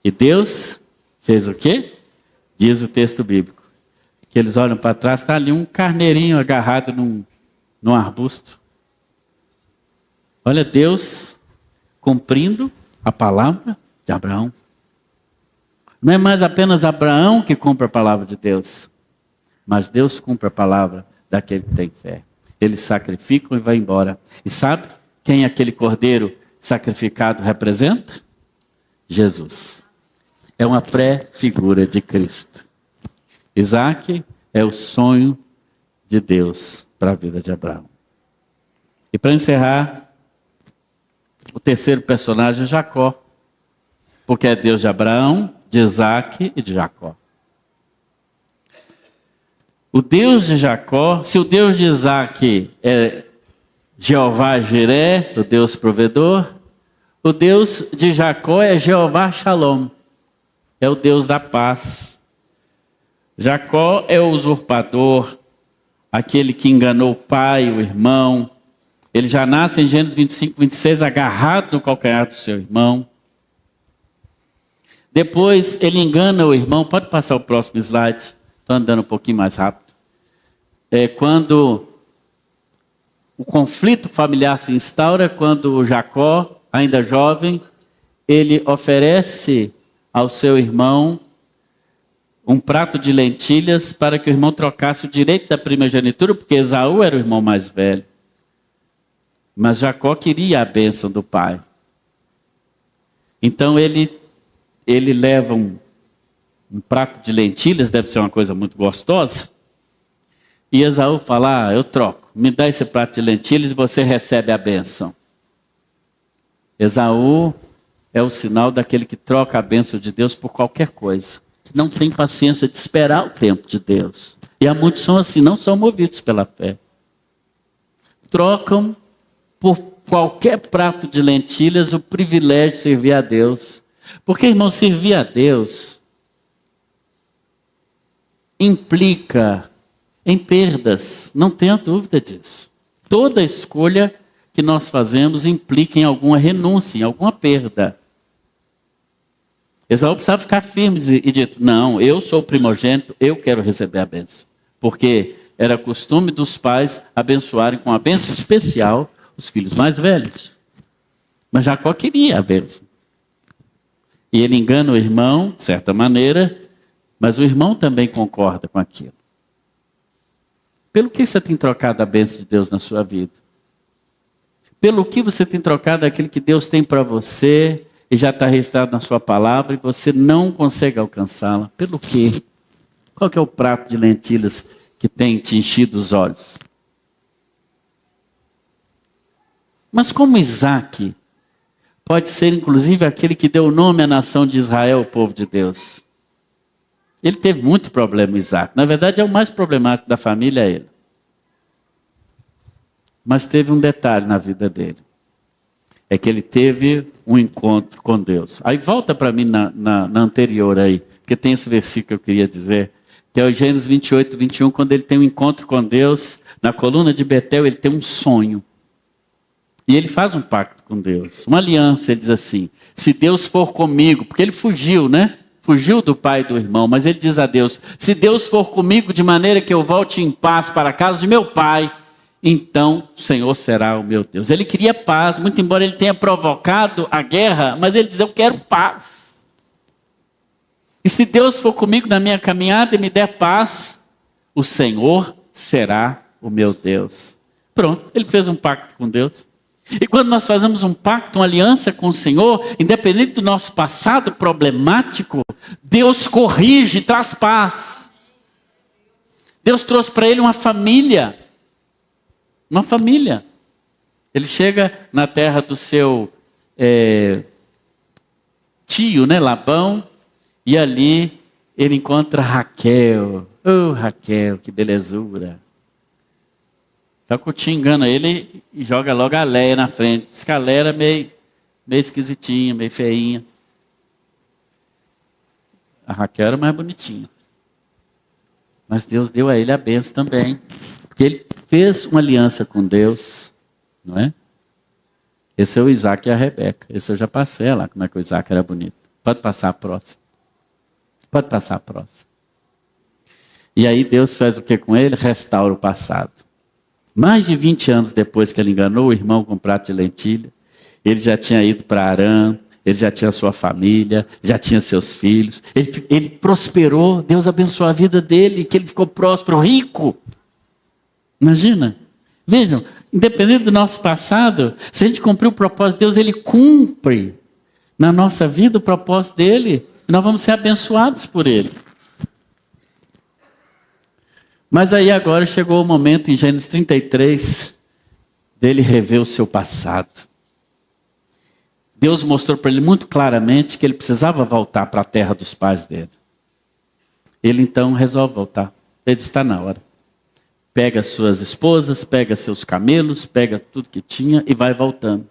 E Deus fez o quê? Diz o texto bíblico. Que eles olham para trás, está ali um carneirinho agarrado num arbusto. Olha, Deus cumprindo a palavra de Abraão. Não é mais apenas Abraão que cumpre a palavra de Deus, mas Deus cumpre a palavra daquele que tem fé. Eles sacrificam e vão embora. E sabe quem aquele cordeiro sacrificado representa? Jesus. É uma pré-figura de Cristo. Isaque é o sonho de Deus para a vida de Abraão. E para encerrar, o terceiro personagem é Jacó. Porque é Deus de Abraão, de Isaque e de Jacó. O Deus de Jacó, se o Deus de Isaque é Jeová Jiré, o Deus provedor, o Deus de Jacó é Jeová Shalom, é o Deus da paz. Jacó é o usurpador, aquele que enganou o pai, o irmão. Ele já nasce em Gênesis 25, 26, agarrado no calcanhar do seu irmão. Depois ele engana o irmão. Pode passar o próximo slide. Estou andando um pouquinho mais rápido. Quando o conflito familiar se instaura, quando o Jacó, ainda jovem, ele oferece ao seu irmão um prato de lentilhas para que o irmão trocasse o direito da primogenitura, porque Esaú era o irmão mais velho. Mas Jacó queria a bênção do pai. Então ele leva um prato de lentilhas, deve ser uma coisa muito gostosa. E Esaú fala, eu troco, me dá esse prato de lentilhas e você recebe a bênção. Esaú é o sinal daquele que troca a bênção de Deus por qualquer coisa. Não tem paciência de esperar o tempo de Deus. E há muitos são assim, não são movidos pela fé. Trocam por qualquer prato de lentilhas o privilégio de servir a Deus. Porque, irmão, servir a Deus implica em perdas, não tenha dúvida disso. Toda escolha que nós fazemos implica em alguma renúncia, em alguma perda. Esaú precisava ficar firme e dito, não, eu sou o primogênito, eu quero receber a bênção. Porque era costume dos pais abençoarem com a bênção especial os filhos mais velhos. Mas Jacó queria a bênção. E ele engana o irmão, de certa maneira, mas o irmão também concorda com aquilo. Pelo que você tem trocado a bênção de Deus na sua vida? Pelo que você tem trocado aquilo que Deus tem para você e já está registrado na sua palavra e você não consegue alcançá-la? Pelo quê? Qual que é o prato de lentilhas que tem te enchido os olhos? Mas como Isaac pode ser inclusive aquele que deu o nome à nação de Israel, o povo de Deus? Ele teve muito problema, Isaac. Na verdade, é o mais problemático da família, ele. Mas teve um detalhe na vida dele. É que ele teve um encontro com Deus. Aí volta para mim na anterior aí, porque tem esse versículo que eu queria dizer, que é o Gênesis 28, 21, quando ele tem um encontro com Deus, na coluna de Betel, ele tem um sonho. E ele faz um pacto com Deus, uma aliança, ele diz assim, se Deus for comigo, porque ele fugiu, né? Fugiu do pai e do irmão, mas ele diz a Deus, se Deus for comigo de maneira que eu volte em paz para a casa de meu pai, então o Senhor será o meu Deus. Ele queria paz, muito embora ele tenha provocado a guerra, mas ele diz, eu quero paz. E se Deus for comigo na minha caminhada e me der paz, o Senhor será o meu Deus. Pronto, ele fez um pacto com Deus. E quando nós fazemos um pacto, uma aliança com o Senhor, independente do nosso passado problemático, Deus corrige e traz paz. Deus trouxe para ele uma família. Uma família. Ele chega na terra do seu tio, né, Labão, e ali ele encontra Raquel. Oh, Raquel, que belezura. Só que o tio engana ele e joga logo a Léia na frente. Diz que a Léia era meio esquisitinha, meio feinha. A Raquel era mais bonitinha. Mas Deus deu a ele a bênção também. Porque ele fez uma aliança com Deus, não é? Esse é o Isaac e a Rebeca. Esse eu já passei lá, como é que o Isaac era bonito. Pode passar a próxima. Pode passar a próxima. E aí Deus faz o que com ele? Restaura o passado. Mais de 20 anos depois que ele enganou o irmão com um prato de lentilha, ele já tinha ido para Harã, ele já tinha sua família, já tinha seus filhos. Ele prosperou, Deus abençoou a vida dele, que ele ficou próspero, rico. Imagina. Vejam, independente do nosso passado, se a gente cumprir o propósito de Deus, ele cumpre na nossa vida o propósito dele. E nós vamos ser abençoados por ele. Mas aí agora chegou o momento em Gênesis 33 dele rever o seu passado. Deus mostrou para ele muito claramente que ele precisava voltar para a terra dos pais dele. Ele então resolve voltar. Ele diz, está na hora. Pega suas esposas, pega seus camelos, pega tudo que tinha e vai voltando.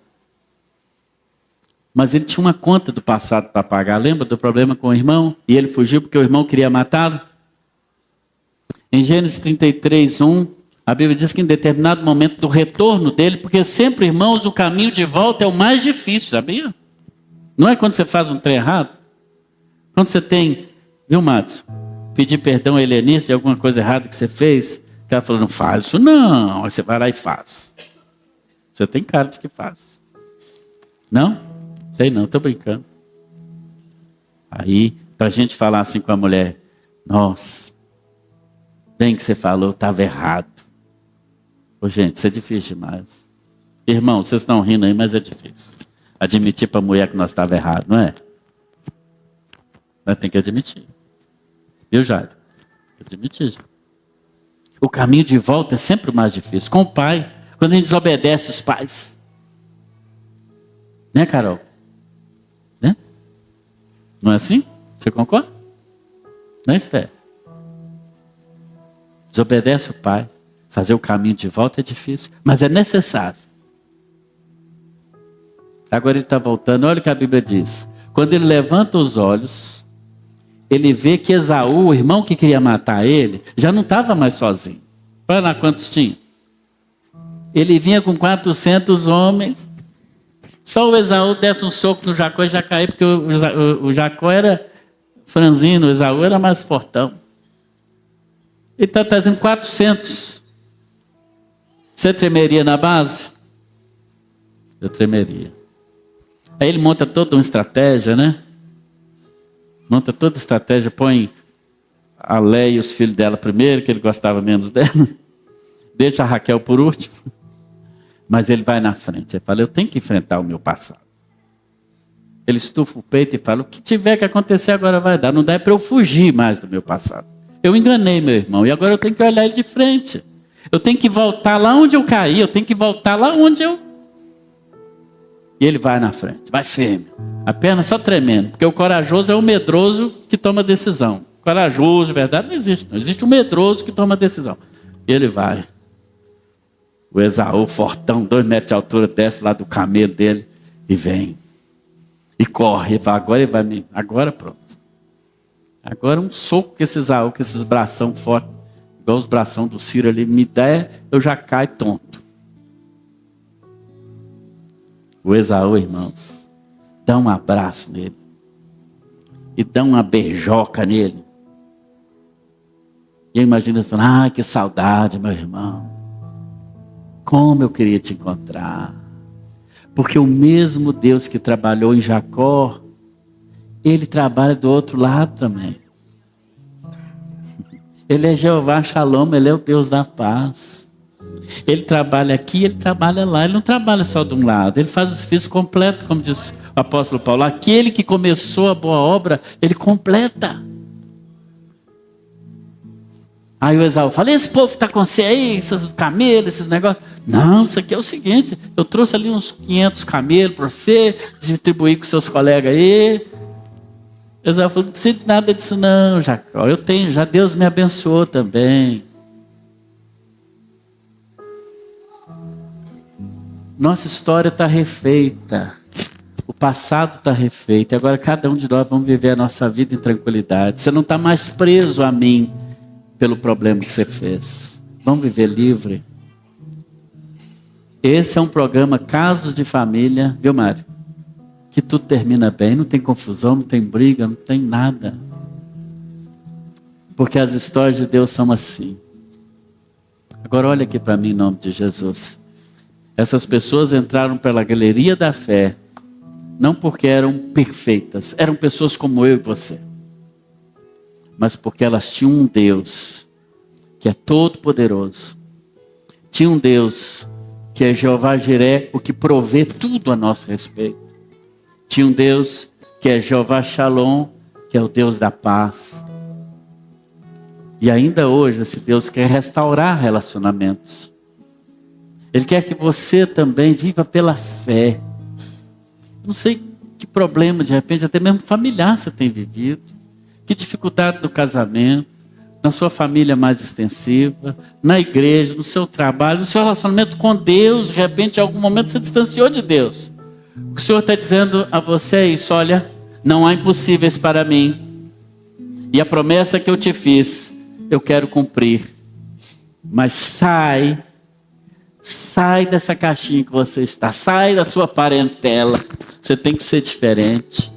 Mas ele tinha uma conta do passado para pagar. Lembra do problema com o irmão? E ele fugiu porque o irmão queria matá-lo? Em Gênesis 33, 1, a Bíblia diz que em determinado momento do retorno dele, porque sempre, irmãos, o caminho de volta é o mais difícil, sabia? Não é quando você faz um trem errado? Quando você tem, viu, Matos? Pedir perdão a Helenice de alguma coisa errada que você fez, o cara falou, não faz isso não. Aí você vai lá e faz. Você tem cara de que faz. Não? Sei não, estou brincando. Aí, para a gente falar assim com a mulher, nossa, bem que você falou, estava errado. Ô, gente, isso é difícil demais. Irmão, vocês estão rindo aí, mas é difícil. Admitir para a mulher que nós estávamos errados, não é? Mas tem que admitir. Viu, Jairo? Tem que admitir, já. O caminho de volta é sempre o mais difícil. Com o pai, quando a gente desobedece os pais. Né, Carol? Né? Não é assim? Você concorda? Não é, Esther? Desobedece o pai. Fazer o caminho de volta é difícil, mas é necessário. Agora ele está voltando, olha o que a Bíblia diz. Quando ele levanta os olhos, ele vê que Esaú, o irmão que queria matar ele, já não estava mais sozinho. Olha lá quantos tinha. Ele vinha com 400 homens. Só o Esaú desse um soco no Jacó e já caiu, porque o Jacó era franzino, o Esaú era mais fortão. Ele está trazendo 400. Você tremeria na base? Eu tremeria. Aí ele monta toda uma estratégia, né? Monta toda a estratégia, põe a Léia e os filhos dela primeiro, que ele gostava menos dela. Deixa a Raquel por último. Mas ele vai na frente. Ele fala, eu tenho que enfrentar o meu passado. Ele estufa o peito e fala, o que tiver que acontecer agora vai dar. Não dá para eu fugir mais do meu passado. Eu enganei meu irmão e agora eu tenho que olhar ele de frente. Eu tenho que voltar lá onde eu caí. Eu tenho que voltar lá onde eu... E ele vai na frente, vai firme. A perna só tremendo. Porque o corajoso é o medroso que toma decisão. Corajoso, de verdade, não existe. Não existe o medroso que toma decisão. E ele vai. O Esaú, fortão, 2 metros de altura, desce lá do camelo dele e vem. E corre. E fala, agora ele vai me... Agora pronto. Agora um soco que esse Esaú, com esses bração fortes, igual os bração do Ciro ali, me der, eu já caio tonto. O Esaú, irmãos, dá um abraço nele. E dá uma beijoca nele. E eu imagino assim, que saudade, meu irmão. Como eu queria te encontrar. Porque o mesmo Deus que trabalhou em Jacó, ele trabalha do outro lado também. Ele é Jeová Shalom, ele é o Deus da paz. Ele trabalha aqui, ele trabalha lá. Ele não trabalha só de um lado. Ele faz o serviço completo, como diz o apóstolo Paulo. Aquele que começou a boa obra, ele completa. Aí o Esaú fala, esse povo que está com você aí, esses camelos, esses negócios. Não, isso aqui é o seguinte, eu trouxe ali uns 500 camelos para você, distribuir com seus colegas aí. Esaú falou, não precisa de nada disso não, Jacó. Eu tenho, já Deus me abençoou também. Nossa história está refeita. O passado está refeito. Agora cada um de nós vamos viver a nossa vida em tranquilidade. Você não está mais preso a mim pelo problema que você fez. Vamos viver livre. Esse é um programa Casos de Família, viu, Mário? Que tudo termina bem, não tem confusão, não tem briga, não tem nada. Porque as histórias de Deus são assim. Agora olha aqui para mim em nome de Jesus. Essas pessoas entraram pela galeria da fé, não porque eram perfeitas, eram pessoas como eu e você. Mas porque elas tinham um Deus que é todo poderoso. Tinha um Deus que é Jeová Jiré, o que provê tudo a nosso respeito. Tinha um Deus que é Jeová Shalom, que é o Deus da paz. E ainda hoje esse Deus quer restaurar relacionamentos. Ele quer que você também viva pela fé. Não sei que problema, de repente, até mesmo familiar você tem vivido. Que dificuldade no casamento, na sua família mais extensiva, na igreja, no seu trabalho, no seu relacionamento com Deus. De repente, em algum momento, você distanciou de Deus. O que o Senhor está dizendo a você é isso: olha, não há impossíveis para mim. E a promessa que eu te fiz, eu quero cumprir. Mas sai dessa caixinha que você está, sai da sua parentela. Você tem que ser diferente.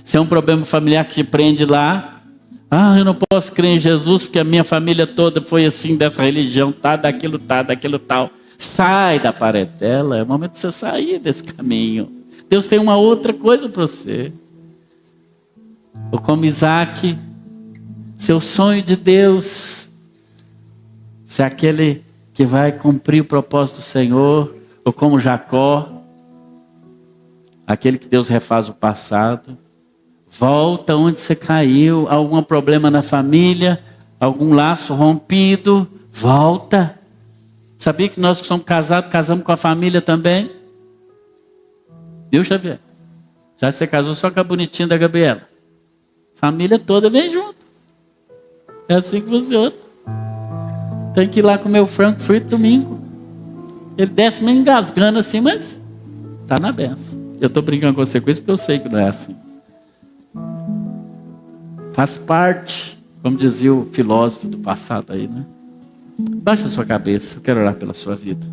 Se é um problema familiar que te prende lá, eu não posso crer em Jesus porque a minha família toda foi assim, dessa religião, daquilo tal. Sai da parentela, é o momento de você sair desse caminho. Deus tem uma outra coisa para você. Ou como Isaac, seu sonho de Deus, se é aquele que vai cumprir o propósito do Senhor, ou como Jacó, aquele que Deus refaz o passado. Volta onde você caiu, algum problema na família, algum laço rompido, volta. Sabia que nós que somos casados, casamos com a família também? Viu, Xavier? Já você casou só com a bonitinha da Gabriela. Família toda vem junto. É assim que funciona. Tem que ir lá comer o frango frito domingo. Ele desce meio engasgando assim, mas está na benção. Eu estou brincando com você com isso porque eu sei que não é assim. Faz parte, como dizia o filósofo do passado aí, né? Baixa a sua cabeça, eu quero orar pela sua vida.